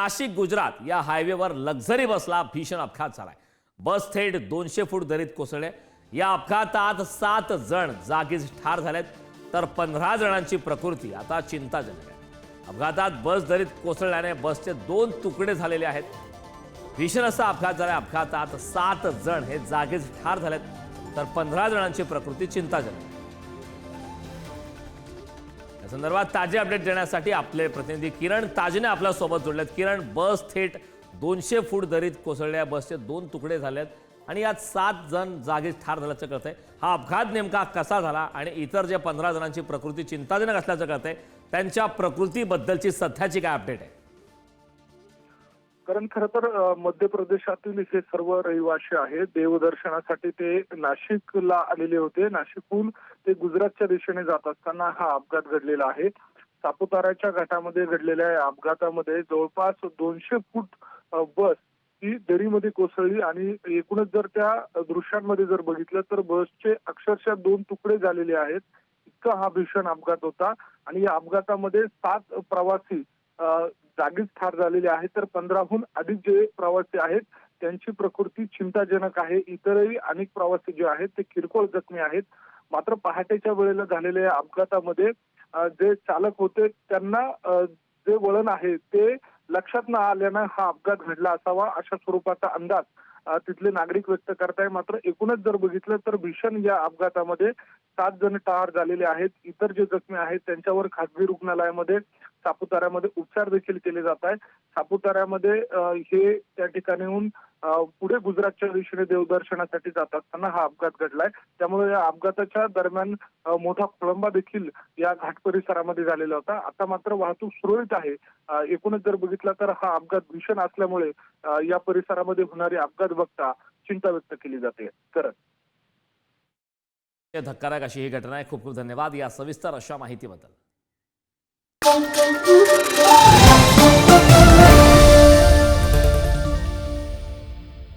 नाशिक गुजरात या हायवेवर लक्झरी बसला भीषण अपघात झालाय। बस थेट 200 फूट दरीत कोसळली। या अपघातात 7 जण जागीच ठार झालेत, तर 15 जणांची प्रकृती आता चिंताजनक आहे। अपघातात बस दरीत कोसळल्याने बसचे 2 तुकडे झालेले आहेत। भीषण असा अपघात झाला। अपघातात 7 जण हे जागीच ठार झालेत, तर 15 जणांची प्रकृती चिंताजनक आहे। या संदर्भात ताजे अपडेट देण्यासाठी आपले प्रतिनिधी किरण ताजने आपल्या सोबत जोडलेत। किरण, बस थेट 200 फूट दरीत कोसळल्या, बसचे 2 तुकडे झालेत आणि यात 7 जण जागीच ठार झाल्याचं कळतंय। हा अपघात नेमका कसा झाला आणि इतर जे 15 जणांची प्रकृती चिंताजनक असल्याचं कळतंय, त्यांच्या प्रकृतीबद्दलची सध्याची काय अपडेट आहे? कारण खरं तर मध्य प्रदेशातील हे सर्व रहिवासी आहेत। देवदर्शनासाठी ते नाशिकला आलेले होते। नाशिकहून ते गुजरातच्या दिशेने जात असताना हा अपघात घडलेला आहे। सापुताराच्या घाटामध्ये घडलेल्या या अपघातामध्ये जवळपास 200 फूट बस ही दरीमध्ये कोसळली आणि एकूणच जर त्या दृश्यांमध्ये जर बघितलं तर बसचे अक्षरशः 2 तुकडे झालेले आहेत। इतका हा भीषण अपघात होता आणि या अपघातामध्ये 7 प्रवासी जागीच ठार झालेले आहेत, तर 15हून अधिक जे प्रवासी आहेत त्यांची प्रकृती चिंताजनक आहे। इतरही अनेक प्रवासी जे आहेत ते किरकोळ जखमी आहेत। मात्र पहाटेच्या वेळेला झालेल्या या अपघातामध्ये जे चालक होते त्यांना जे वळण आहे ते लक्षात न आल्यानं हा अपघात घडला असावा, अशा स्वरूपाचा अंदाज तिथले नागरिक व्यक्त करताय। मात्र एकूणच जर बघितलं तर भीषण या अपघातामध्ये 7 जण ठार झालेले आहेत। इतर जे जखमी आहेत त्यांच्यावर खासगी रुग्णालयामध्ये सापुताऱ्यामध्ये उपचार देखील केले जात आहेत। सापुताऱ्यामध्ये हे त्या ठिकाणीहून पुढे गुजरातच्या दिशेने देवदर्शनासाठी जात असताना हा अपघात घडलाय। त्यामुळे या अपघाताच्या दरम्यान मोठा खोळंबा देखील या घाट परिसरामध्ये झालेला होता। आता मात्र वाहतूक सुरळीत आहे। एकूणच जर बघितला तर हा अपघात भीषण असल्यामुळे या परिसरामध्ये होणारे अपघात बघता चिंता व्यक्त केली जाते। धक्कादायक अशी ही घटना आहे। खूप खूप धन्यवाद या सविस्तर अशा माहितीबद्दल।